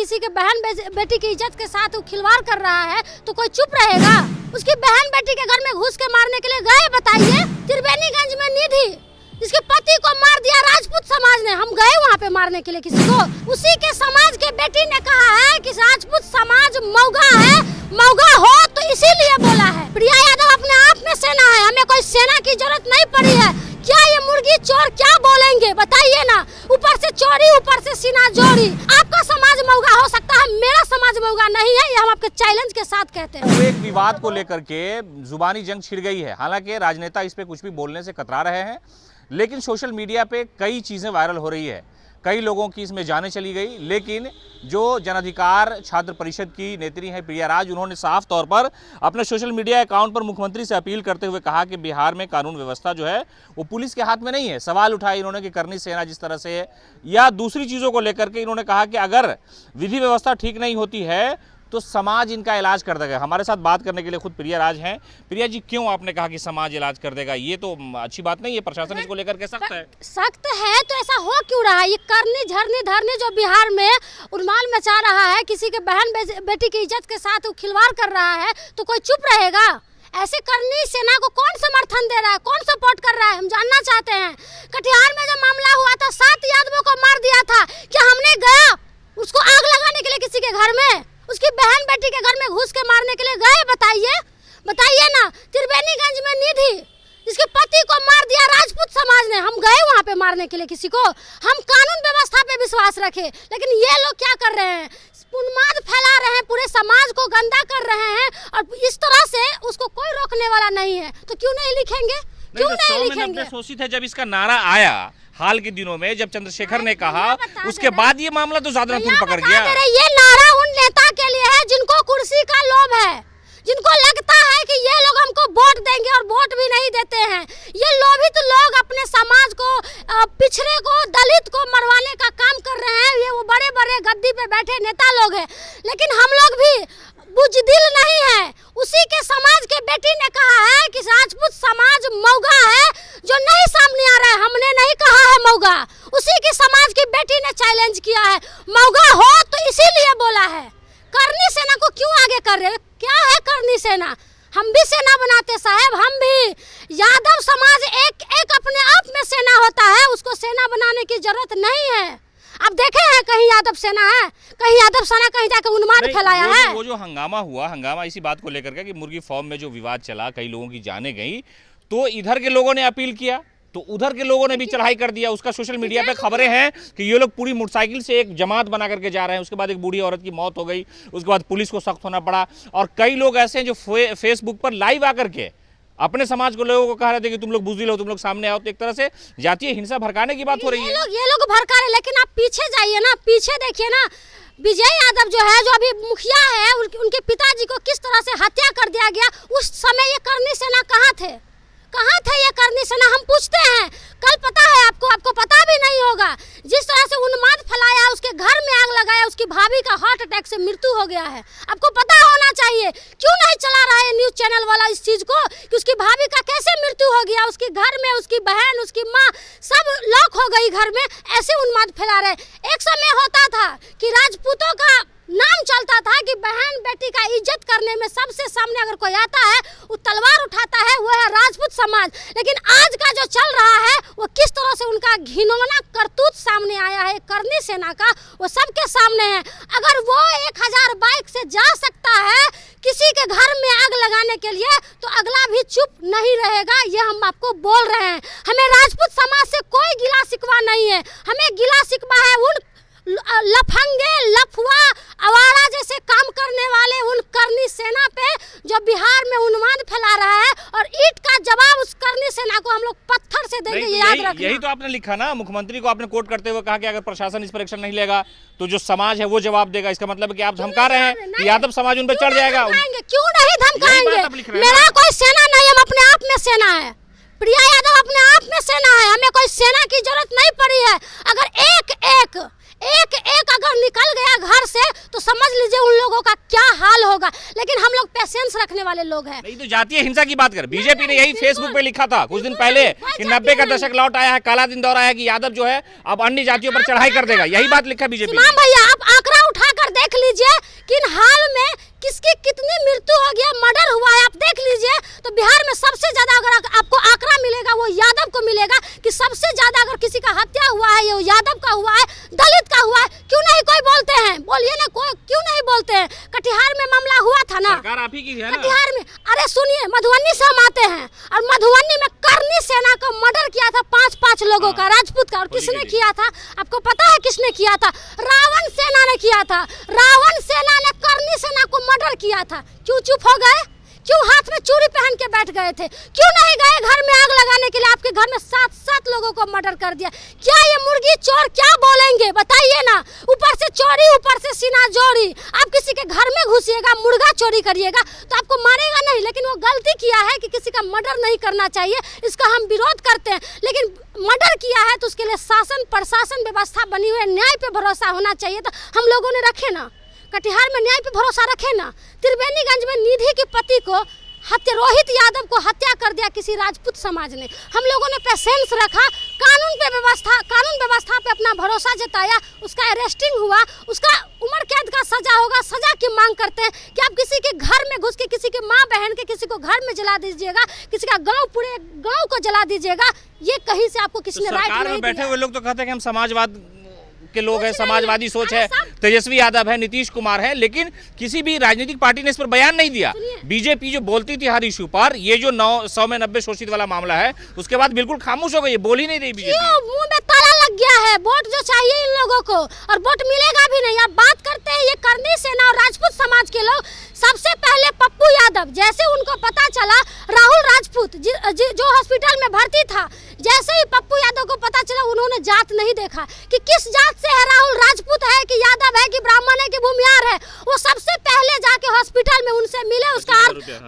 किसी के बहन बेटी की इज्जत के साथ वो खिलवाड़ कर रहा है तो कोई चुप रहेगा? उसकी बहन बेटी के घर में घुस के मारने के लिए गए, बताइए। त्रिवेणीगंज में निधि जिसके पति को मार दिया राजपूत समाज ने, हम गए वहाँ पे मारने के लिए किसी को? उसी के समाज के बेटी ने कहा है कि राजपूत समाज मौगा है, मौगा हो तो इसीलिए बोला है। प्रिया यादव अपने आप में सेना है, हमें कोई सेना की जरूरत नहीं पड़ी है। क्या ये मुर्गी चोर क्या बोलेंगे, बताइए ना? ऊपर से चोरी, ऊपर से सीना जोड़ी। आपका समाज मौगा हो सकता है, मेरा समाज मौगा नहीं है, ये हम आपके चैलेंज के साथ कहते हैं। एक विवाद को लेकर के जुबानी जंग छिड़ गई है। हालांकि राजनेता इस पे कुछ भी बोलने से कतरा रहे हैं, लेकिन सोशल मीडिया पे कई चीज़ें वायरल हो रही है, कई लोगों की इसमें जानें चली गई। लेकिन जो जन अधिकार छात्र परिषद की नेत्री हैं प्रिया राज, उन्होंने साफ तौर पर अपने सोशल मीडिया अकाउंट पर मुख्यमंत्री से अपील करते हुए कहा कि बिहार में कानून व्यवस्था जो है वो पुलिस के हाथ में नहीं है। सवाल उठाए इन्होंने कि करनी सेना जिस तरह से है या दूसरी चीज़ों को लेकर के इन्होंने कहा कि अगर विधि व्यवस्था ठीक नहीं होती है तो समाज इनका इलाज कर देगा। हमारे साथ बात करने के लिए खुद प्रिया राज हैं। प्रिया जी, क्यों आपने कहा कि समाज इलाज कर देगा? ये तो अच्छी बात नहीं है, प्रशासन इसको लेकर के सख्त है। सख्त है तो ऐसा हो क्यों रहा है? ये करनी झरनी धरनी जो बिहार में उन्माद मचा रहा है, किसी के बहन बेटी की इज्जत के साथ वो खिलवाड़ कर रहा है तो कोई चुप रहेगा? ऐसे करनी सेना को कौन समर्थन दे रहा है, कौन सपोर्ट कर रहा है, हम जानना चाहते हैं। कटिहार में जब मामला हुआ था, 7 यादवों को मार दिया था, क्या हमने गया उसको आग लगाने के लिए किसी के घर में? उसकी बहन बेटी के घर में घुस के मारने के लिए गए, बताइए ना? त्रिवेणीगंज में निधि जिसके पति को मार दिया राजपूत समाज ने, हम गए वहाँ पे मारने के लिए किसी को? हम कानून व्यवस्था पे विश्वास रखे, लेकिन ये लोग क्या कर रहे हैं? उन्माद फैला रहे हैं, पूरे समाज को गंदा कर रहे हैं, और इस तरह से उसको कोई रोकने वाला नहीं है। तो क्यों नहीं लिखेंगे? क्यों नहीं लिखेंगे? शोषित है, जब इसका नारा आया हाल के दिनों में, जब चंद्रशेखर ने कहा, उसके बाद ये मामला तो ज्यादा पकड़ गया। ये नारा उन नेता के लिए है जिनको कुर्सी का लोभ है, जिनको लगता है कि ये लोग हमको वोट देंगे और वोट भी नहीं देते हैं। ये लोभित लोग अपने समाज को, पिछड़े को, दलित को मरवाने का काम कर रहे हैं। ये वो बड़े बड़े गद्दी पे बैठे नेता लोग हैं, लेकिन हम लोग भी बुजदिल नहीं है। उसी के समाज के बेटी ने कहा है कि राजपूत समाज मौगा है, जो नहीं सामने आ रहा है, हमने नहीं कहा है मौगा। उसी के समाज की बेटी ने चैलेंज किया है, मौगा हो तो इसीलिए बोला है। करनी सेना को क्यों आगे कर रहे हो? क्या है करनी सेना? हम भी सेना बनाते साहब, हम भी। यादव समाज एक अपने आप में सेना होता है, उसको सेना बनाने की जरूरत नहीं है। अब देखे हैं कहीं यादव सेना है? कहीं यादव सेना कहीं जाकर उन्माद फैलाया है? वो जो हंगामा हुआ, हंगामा इसी बात को लेकर के कि मुर्गी फार्म में जो विवाद चला, कई लोगों की जाने गई, तो इधर के लोगों ने अपील किया तो उधर के लोगों ने भी चढ़ाई कर दिया। उसका सोशल मीडिया पे खबरें हैं कि ये लोग पूरी मोटरसाइकिल से एक जमात बना करके जा रहे हैं। उसके बाद एक बूढ़ी औरत की मौत हो गई, उसके बाद पुलिस को सख्त होना पड़ा। और कई लोग ऐसे हैं जो फेसबुक पर लाइव आकर के अपने समाज को, लोगों को कह रहे थे कि तुम लोग बुजदिल हो, तुम लोग सामने आओ। तो एक तरह से जातीय हिंसा भड़काने की बात हो रही है। ये लोग भड़का रहे, लेकिन आप पीछे जाइए ना, पीछे देखिए ना। विजय यादव जो है, जो अभी मुखिया है, उनके पिताजी को किस तरह से हत्या कर दिया गया। उस समय ये करनी सेना कहाँ थे? कहाँ थे ये करनी सेना? हम पूछते हैं। कल पता है आपको पता भी नहीं होगा, जिस तरह से उन्माद फैलाया, उसके घर में आग लगाया, उसकी भाभी का हार्ट अटैक से मृत्यु हो गया है। आपको पता होना चाहिए। क्यों नहीं चला रहा है न्यूज चैनल वाला इस चीज को कि उसकी भाभी का कैसे मृत्यु हो गया? उसके घर में उसकी बहन, उसकी माँ सब लॉक हो गई घर में, ऐसे उन्माद फैला रहे। एक समय होता था कि राजपूतों का नाम चलता था कि बहन बेटी का इज्जत करने में सबसे सामने अगर कोई आता है, वो तलवार उठाता है, वो है राजपूत समाज। लेकिन आज का जो चल रहा है, वो किस तरह से उनका घिनौना करतूत सामने आया है करनी सेना का, वो सबके सामने है। अगर वो 1000 बाइक से जा सकता है किसी के घर में आग लगाने के लिए, तो अगला भी चुप नहीं रहेगा। ये हम आपको बोल रहे हैं। हमें राजपूत समाज से कोई गिला शिकवा नहीं है, हमें गिला शिकवा है उन लफंगे, लफुआ, आवारा जैसे काम करने वाले उन करनी सेना पे, जो बिहार में उन्माद फैला रहा है। और ईंट का जवाब उस करनी सेना को हम लोग पत्थर से देंगे, याद रखना। यही तो आपने लिखा ना, मुख्यमंत्री को आपने कोट करते हुए कहा कि अगर प्रशासन इस पर एक्शन नहीं लेगा तो जो समाज है वो जवाब देगा। इसका मतलब है कि आप धमका रहे हैं कि यादव समाज उन पर चढ़ जाएगा। क्यों नहीं धमकाएंगे? मेरा कोई सेना नहीं, हम अपने आप में सेना है। प्रिया यादव अपने आप में सेना है, हमें कोई सेना की जरूरत नहीं पड़ी है। अगर एक अगर निकल गया घर से तो समझ लीजिए उन लोगों का क्या हाल होगा। लेकिन हम लोग पेशेंस रखने वाले लोग हैं। नहीं तो जातीय हिंसा की बात कर, बीजेपी ने यही फेसबुक पे लिखा था कुछ दिन पहले कि 90 का दशक लौट आया है, काला दिन दौर आया है कि यादव जो है अब अन्य जातियों पर चढ़ाई कर देगा। यही बात लिखा बीजेपी। भैया आप आंकड़ा उठा कर देख लीजिए कि इन हाल में किसकी कितनी मृत्यु हो गया, मर्डर हुआ है। आप देख लीजिए तो बिहार में सबसे ज्यादा अगर आपको आंकड़ा मिलेगा वो यादव को मिलेगा कि सबसे ज्यादा अगर किसी का हत्या हुआ है ये यादव का हुआ है, दलित का हुआ है। क्यों नहीं कोई बोलते हैं, बोलिए ना, कोई क्यों नहीं बोलते हैं? कटिहार में मामला हुआ था ना, सरकार आप ही की है ना? कटिहार में, अरे सुनिए, मधुबनी से हम आते हैं और मधुबनी में करनी सेना का मर्डर किया था 5 लोगों का, राजपूत का। और किसने किया था आपको पता है? किसने किया था? रावण सेना ने किया था। रावण सेना ने करनी सेना को मर्डर किया था। क्यों चुप हो गए? क्यों हाथ में चूड़ी पहन के बैठ गए थे? क्यों नहीं गए घर में आग लगाने के लिए? आपके घर में 7 लोगों को मर्डर कर दिया। क्या ये मुर्गी चोर क्या बोलेंगे बताइए ना? ऊपर से चोरी, ऊपर से सीना जोड़ी। आप किसी के घर में घुसिएगा, मुर्गा चोरी करिएगा तो आपको मारेगा नहीं, लेकिन वो गलती किया है कि किसी का मर्डर नहीं करना चाहिए, इसका हम विरोध करते हैं। लेकिन मर्डर किया है तो उसके लिए शासन प्रशासन व्यवस्था बनी हुई है, न्याय पे भरोसा होना चाहिए। तो हम लोगों ने रखे ना, कटिहार में न्याय पे भरोसा रखे ना। त्रिवेणीगंज में निधि के पति को रोहित यादव को हत्या कर दिया किसी राजपूत समाज ने। हम लोगों ने पेशेंस रखा, कानून व्यवस्था पे अपना भरोसा जताया, उसका अरेस्टिंग हुआ, उसका उम्र कैद का सजा होगा। सजा की मांग करते हैं कि आप किसी के घर में घुस के किसी के माँ बहन के किसी को घर में जला दीजिएगा, किसी का गांव पूरे गांव को जला दीजिएगा, ये कहीं से आपको किसी ने राइट नहीं दिया। बैठे हुए लोग तो कहते हैं कि हम समाजवाद के लोग हैं, समाजवादी सोच है, तेजस्वी यादव है, नीतीश कुमार है, लेकिन किसी भी राजनीतिक पार्टी ने इस पर बयान नहीं दिया। बीजेपी जो बोलती थी हर इशू पर, ये जो 100 में 90 शोषित वाला मामला है, उसके बाद बिल्कुल खामोश हो गई, बोल ही नहीं रही बीजेपी। मुंह में ताला लग गया है। वोट जो चाहिए इन लोगों को, और वोट मिलेगा भी नहीं। आप बात करते हैं ये करनी सेना और राजपूत समाज के लोग। सबसे पहले पप्पू यादव, जैसे उनको पता चला राहुल राजपूत जो हॉस्पिटल में भर्ती था, जैसे ही पप्पू यादव को पता चला, उन्होंने जात नहीं देखा कि किस जात से है, राहुल राजपूत है कि यादव है कि ब्राह्मण है कि भूमियार है। वो सबसे पहले जाके हॉस्पिटल में उनसे मिले, उसका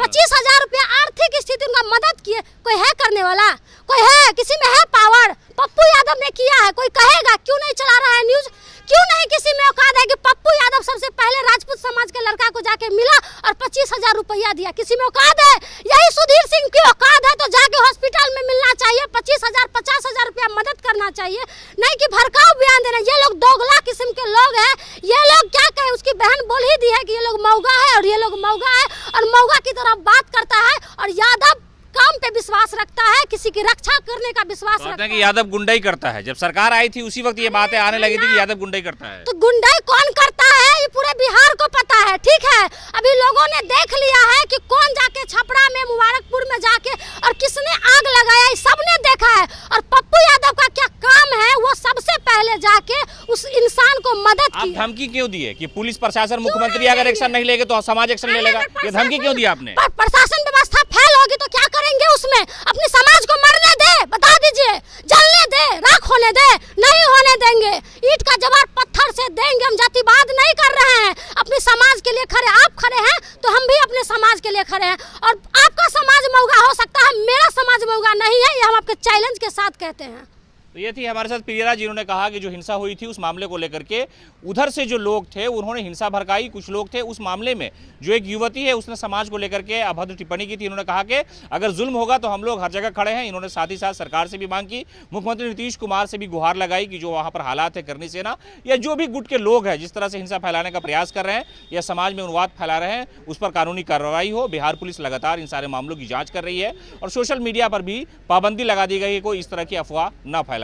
25,000 रुपया आर्थिक स्थिति उनका मदद किए। कोई है करने वाला? कोई है? किसी में है पावर? पप्पू यादव ने किया है। कोई कहेगा? क्यों नहीं चला रहा है न्यूज? क्यों नहीं किसी में औकात है कि पप्पू यादव सबसे पहले राजपूत समाज के लड़का को जाके मिला और 25,000 रुपया दिया? किसी में औकात है? यही सुधीर सिंह की औकात है तो जाके हॉस्पिटल में मिलना चाहिए, 25,000 50,000 रुपया मदद करना चाहिए, नहीं कि भड़काऊ बयान देना। ये लोग दोगला किस्म के लोग हैं। ये लोग क्या कहे, उसकी बहन बोल ही दी है कि ये लोग मौगा है और ये लोग मौगा है और मौगा की तरह बात करता है। और यादव काम पे विश्वास रखता है, किसी की रक्षा करने का विश्वास रखता है। कि यादव गुंडाई करता है। जब सरकार आई थी उसी वक्त ये बातें आने लगी थी कि यादव गुंडाई करता है। तो गुंडाई कौन करता है ये पूरे बिहार को पता है, ठीक है? अभी लोगों ने देख लिया है कि कौन जाके छपरा में, मुबारकपुर में जाके और किसने आग लगाया, सबने देखा है। और पप्पू यादव का क्या काम है, वो सबसे पहले जाके उस इंसान को मदद की। आप धमकी क्यों दिए कि पुलिस प्रशासन मुख्यमंत्री अगर एक्शन नहीं लेंगे तो समाज एक्शन ले लेगा? ये धमकी क्यों दिया आपने? प्रशासन व्यवस्था फेल होगी तो क्या करेंगे उसमें? अपने समाज को मरने दे, बता दीजिए, जलने दे, राख होने दे, नहीं होने देंगे। ईंट का जवाब पत्थर से देंगे। हम जातिवाद नहीं कर रहे हैं, अपने समाज के लिए खड़े। आप खड़े हैं तो हम भी अपने समाज के लिए खड़े हैं। और आपका समाज मौगा हो सकता है, मेरा समाज मौगा नहीं है, ये हम आपके चैलेंज के साथ कहते हैं। तो ये थी हमारे साथ प्रियरा, जिन्होंने कहा कि जो हिंसा हुई थी उस मामले को लेकर के उधर से जो लोग थे उन्होंने हिंसा भड़काई। कुछ लोग थे उस मामले में, जो एक युवती है उसने समाज को लेकर के अभद्र टिप्पणी की थी। इन्होंने कहा कि अगर जुल्म होगा तो हम लोग हर जगह खड़े हैं। इन्होंने साथ ही साथ सरकार से भी मांग की, मुख्यमंत्री नीतीश कुमार से भी गुहार लगाई कि जो वहाँ पर हालात है, करनी सेना या जो भी गुट के लोग हैं जिस तरह से हिंसा फैलाने का प्रयास कर रहे हैं या समाज में उन्माद फैला रहे हैं, उस पर कानूनी कार्रवाई हो। बिहार पुलिस लगातार इन सारे मामलों की जाँच कर रही है और सोशल मीडिया पर भी पाबंदी लगा दी गई है, कोई इस तरह की अफवाह न फैलाए।